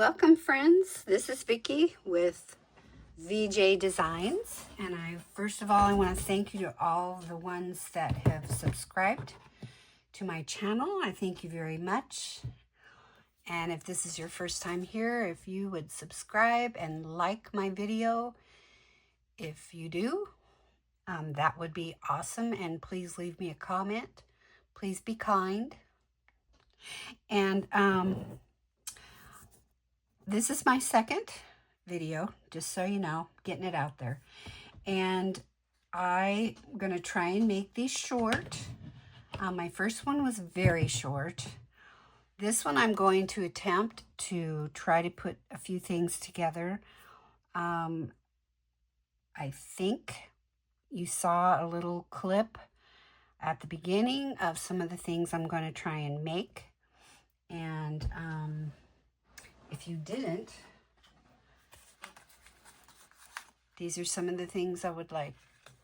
Welcome, friends. This is Vicki with VJ Designs, and first of all I want to thank you to all the ones that have subscribed to my channel. I thank you very much. And if this is your first time here, if you would subscribe and like my video, if you do, that would be awesome. And please leave me a comment. Please be kind. And this is my second video, just so you know, getting it out there. And I'm going to try and make these short. My first one was very short. This one I'm going to attempt to try to put a few things together. I think you saw a little clip at the beginning of some of the things I'm going to try and make. And if you didn't, these are some of the things I would like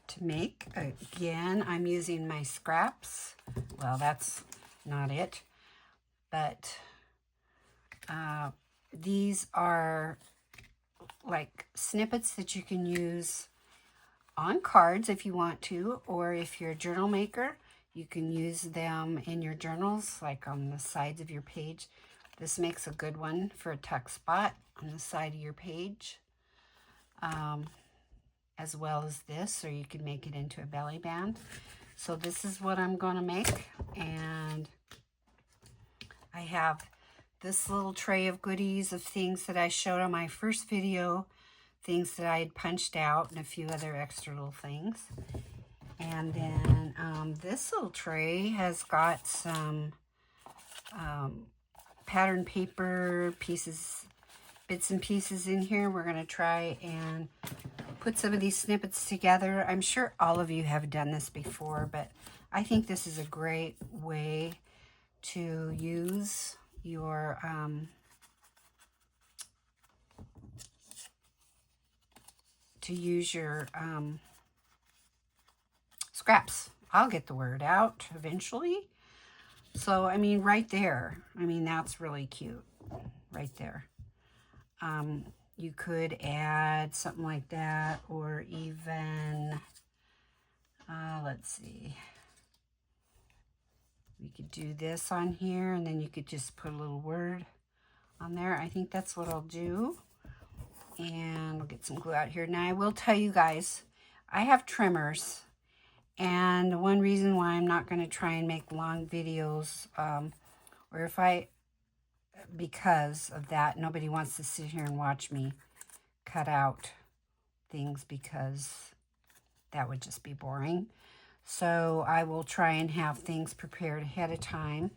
to make. Again, I'm using my scraps. Well, that's not it. But these are like snippets that you can use on cards if you want to, or if you're a journal maker, you can use them in your journals, like on the sides of your page. This makes a good one for a tuck spot on the side of your page, as well as this, or you can make it into a belly band. So this is what I'm going to make, and I have this little tray of goodies of things that I showed on my first video, things that I had punched out, and a few other extra little things. And then this little tray has got some pattern paper pieces, bits and pieces in here. We're going to try and put some of these snippets together. I'm sure all of you have done this before, but I think this is a great way to use your scraps. I'll get the word out eventually. So, I mean, right there, I mean, that's really cute right there. You could add something like that, or even, let's see, we could do this on here, and then you could just put a little word on there. I think that's what I'll do. And we'll get some glue out here. Now, I will tell you guys, I have trimmers. And one reason why I'm not going to try and make long videos, because of that, nobody wants to sit here and watch me cut out things, because that would just be boring. So I will try and have things prepared ahead of time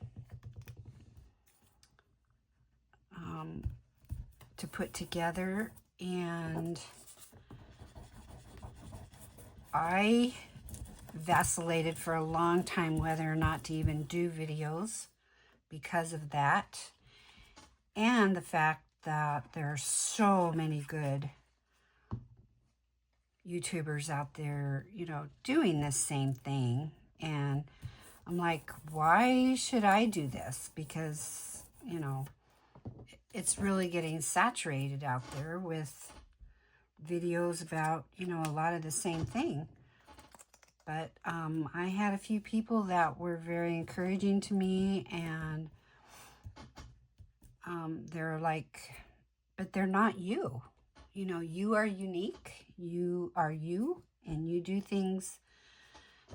to put together. And I vacillated for a long time whether or not to even do videos because of that, and the fact that there are so many good YouTubers out there, you know, doing the same thing. And I'm like, why should I do this? Because, you know, it's really getting saturated out there with videos about, you know, a lot of the same thing. But I had a few people that were very encouraging to me, and they're like, but they're not you. You know, you are unique. You are you, and you do things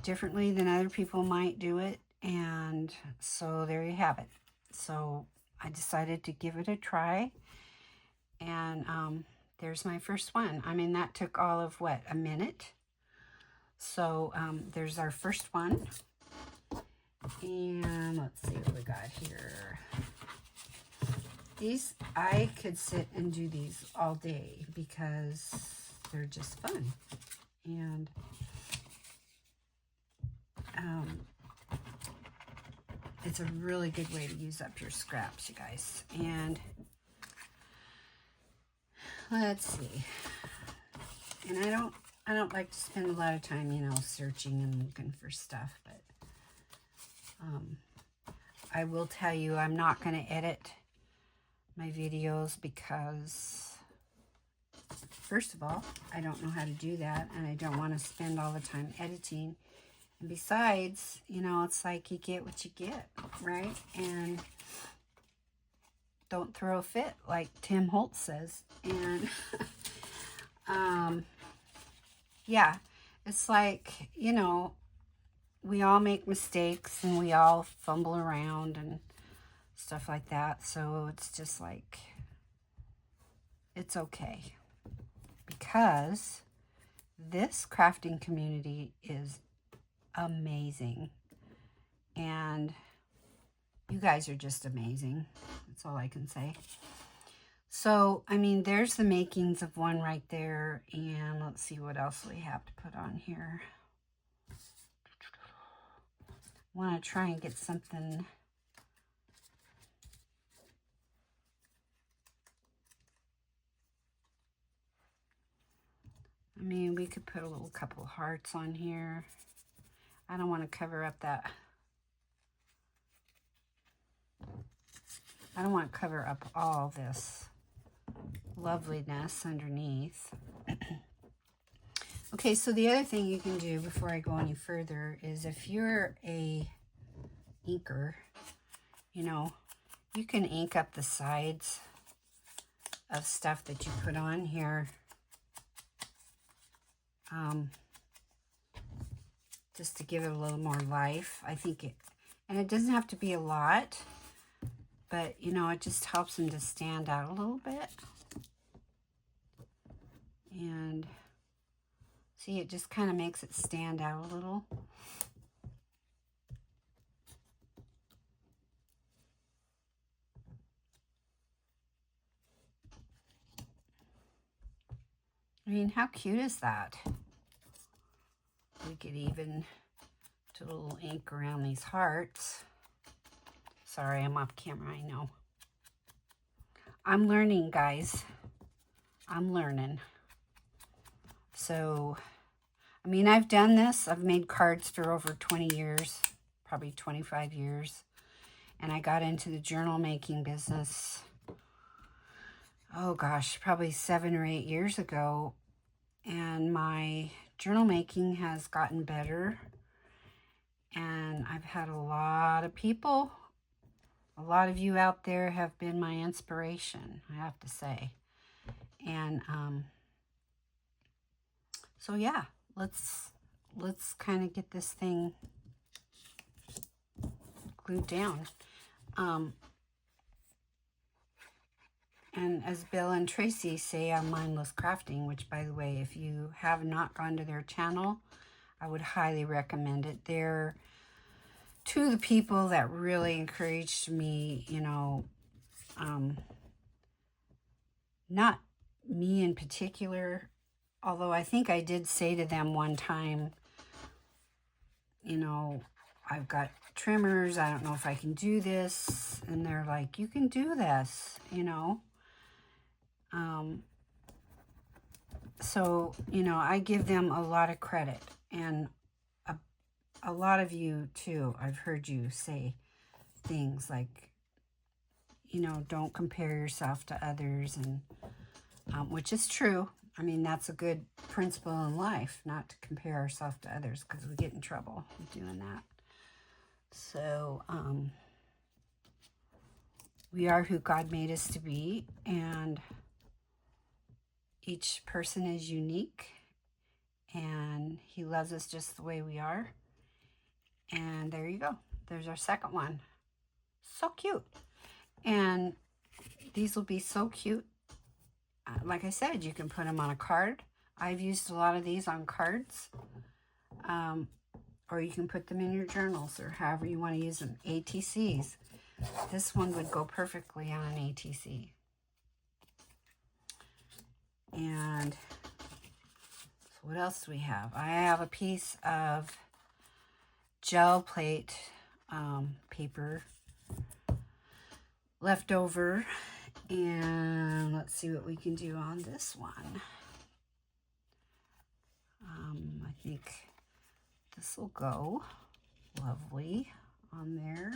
differently than other people might do it. And so there you have it. So I decided to give it a try. And there's my first one. I mean, that took all of, what, a minute? So there's our first one. And let's see what we got here. These, I could sit and do these all day because they're just fun. And it's a really good way to use up your scraps, you guys. And let's see. And I don't like to spend a lot of time, you know, searching and looking for stuff, but I will tell you, I'm not going to edit my videos because, first of all, I don't know how to do that, and I don't want to spend all the time editing. And besides, you know, it's like you get what you get, right? And don't throw a fit, like Tim Holtz says. And yeah, it's like, you know, we all make mistakes and we all fumble around and stuff like that. So it's just like, it's okay, because this crafting community is amazing, and you guys are just amazing. That's all I can say. So, I mean, there's the makings of one right there, and let's see what else we have to put on here. I want to try and get something. I mean, we could put a little couple hearts on here. I don't want to cover up that. I don't want to cover up all this loveliness underneath. Okay, so the other thing you can do before I go any further is, if you're a inker, you know, you can ink up the sides of stuff that you put on here. Just to give it a little more life. I think it, and it doesn't have to be a lot, but you know, it just helps them to stand out a little bit. And see, it just kind of makes it stand out a little. I mean, how cute is that? We could even do a little ink around these hearts. Sorry, I'm off camera, I know. I'm learning, guys. I'm learning. So, I mean, I've done this. I've made cards for over 20 years, probably 25 years. And I got into the journal making business, oh gosh, probably 7 or 8 years ago. And my journal making has gotten better. And I've had a lot of people, a lot of you out there have been my inspiration, I have to say. And so yeah, let's kind of get this thing glued down. And as Bill and Tracy say on Mindless Crafting, which, by the way, if you have not gone to their channel, I would highly recommend it. They're two of the people that really encouraged me, you know, not me in particular, although I think I did say to them one time, you know, I've got trimmers, I don't know if I can do this. And they're like, you can do this, you know. So, you know, I give them a lot of credit, and a lot of you too. I've heard you say things like, you know, don't compare yourself to others, and which is true. I mean, that's a good principle in life, not to compare ourselves to others, because we get in trouble with doing that. So, we are who God made us to be, and each person is unique, and He loves us just the way we are. And there you go. There's our second one. So cute. And these will be so cute. Like I said, you can put them on a card. I've used a lot of these on cards. Or you can put them in your journals, or however you want to use them. ATCs. This one would go perfectly on an ATC. And so what else do we have? I have a piece of gel plate paper left over. And let's see what we can do on this one. I think this will go lovely on there.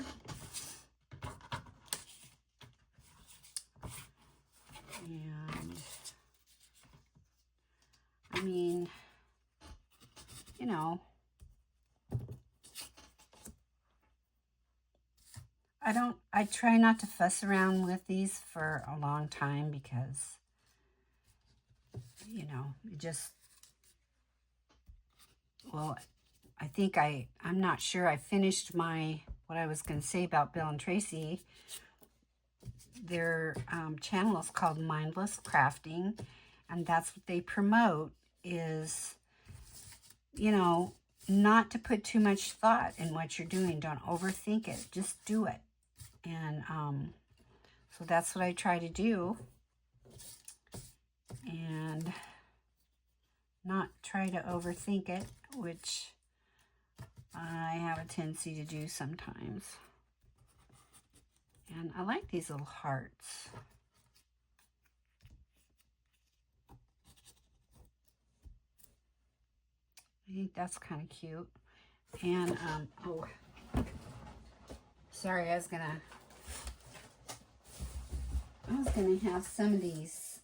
I try not to fuss around with these for a long time because, you know, it just, well, I think I'm not sure I finished what I was going to say about Bill and Tracy. Their channel is called Mindless Crafting, and that's what they promote is, you know, not to put too much thought in what you're doing. Don't overthink it. Just do it. And so that's what I try to do. And not try to overthink it, which I have a tendency to do sometimes. And I like these little hearts. I think that's kind of cute. And, oh, sorry, I was gonna have some of these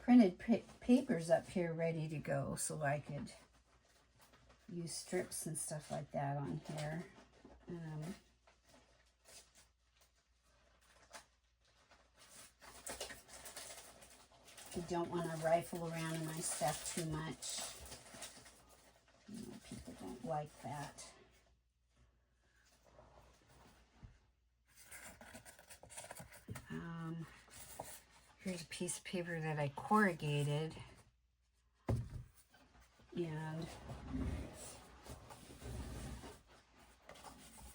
printed papers up here ready to go so I could use strips and stuff like that on here. I don't want to rifle around in my stuff too much. You know, people don't like that. Here's a piece of paper that I corrugated, and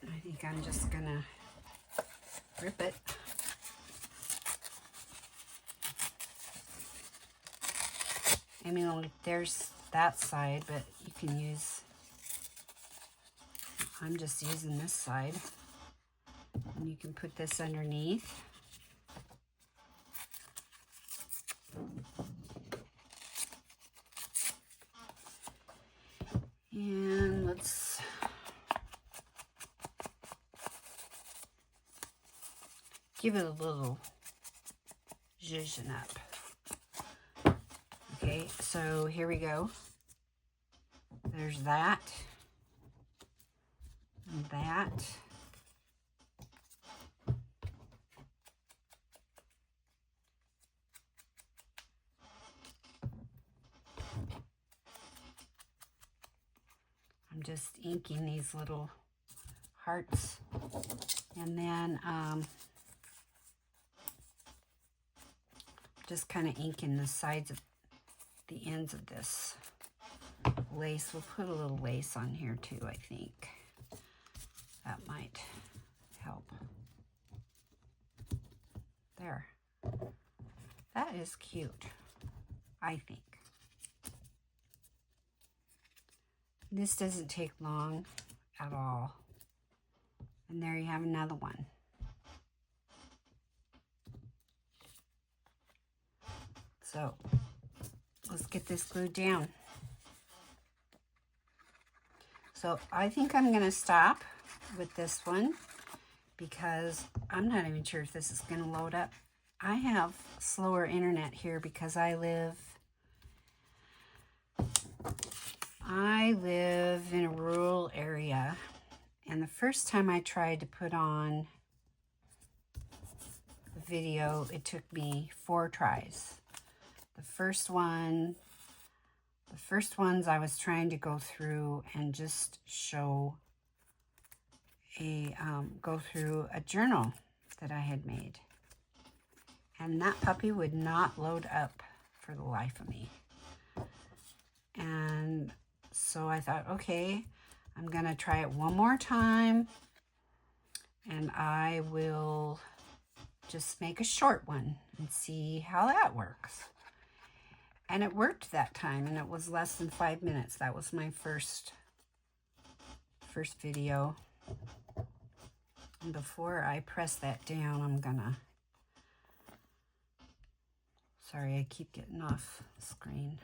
I think I'm just gonna rip it. I mean, there's that side, but you can use, I'm just using this side, and you can put this underneath. And let's give it a little zhuzhen up. Okay, so here we go. There's that. And that. I'm just inking these little hearts, and then just kind of inking the sides of the ends of this lace. We'll put a little lace on here too, I think. That might help. There. That is cute, I think. This doesn't take long at all. And there you have another one. So, let's get this glued down. So, I think I'm going to stop with this one because I'm not even sure if this is going to load up. I have slower internet here because I live in a rural area, and the first time I tried to put on the video, it took me 4 tries. The first ones I was trying to go through and just show go through a journal that I had made, and that puppy would not load up for the life of me. And so I thought, okay, I'm gonna try it one more time, and I will just make a short one and see how that works. And it worked that time, and it was less than 5 minutes. That was my first video. And before I press that down, I'm gonna, sorry, I keep getting off the screen.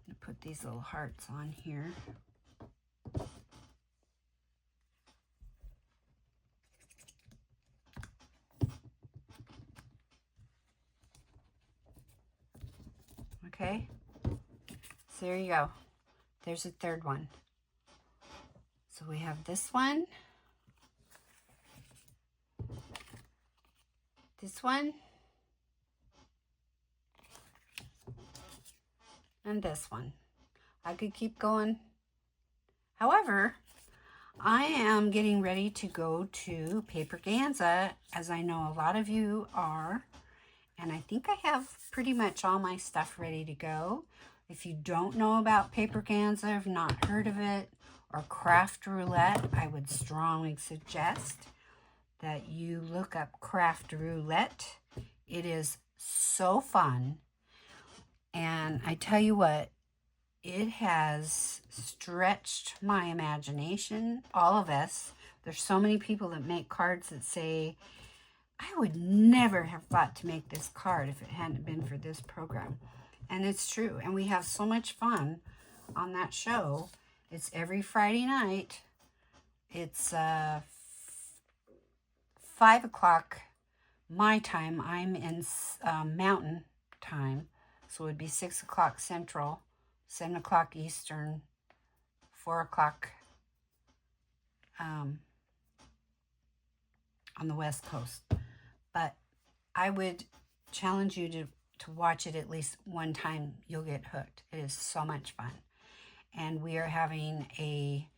I'm gonna put these little hearts on here. Okay, so there you go. There's a third one. So we have this one, this one, and this one. I could keep going. However, I am getting ready to go to Paperganza, as I know a lot of you are, and I think I have pretty much all my stuff ready to go. If you don't know about Paperganza, have not heard of it, or Craft Roulette, I would strongly suggest that you look up Craft Roulette. It is so fun, and I tell you what, it has stretched my imagination, all of us. There's so many people that make cards that say, I would never have thought to make this card if it hadn't been for this program. And it's true. And we have so much fun on that show. It's every Friday night. It's 5 o'clock my time. I'm in Mountain time. So it would be 6 o'clock Central, 7 o'clock Eastern, 4 o'clock on the West Coast. But I would challenge you to watch it at least one time. You'll get hooked. It is so much fun. And we are having a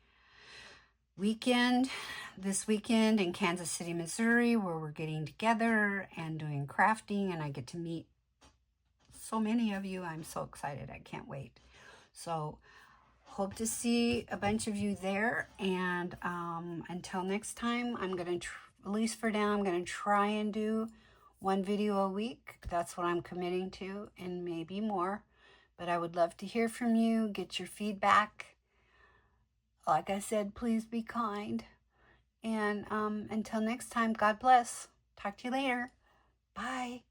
weekend this weekend in Kansas City, Missouri, where we're getting together and doing crafting, and I get to meet so many of you. I'm so excited. I can't wait. So hope to see a bunch of you there. And until next time, I'm going to, at least for now, I'm going to try and do one video a week. That's what I'm committing to, and maybe more. But I would love to hear from you, get your feedback. Like I said, please be kind. And until next time, God bless. Talk to you later. Bye.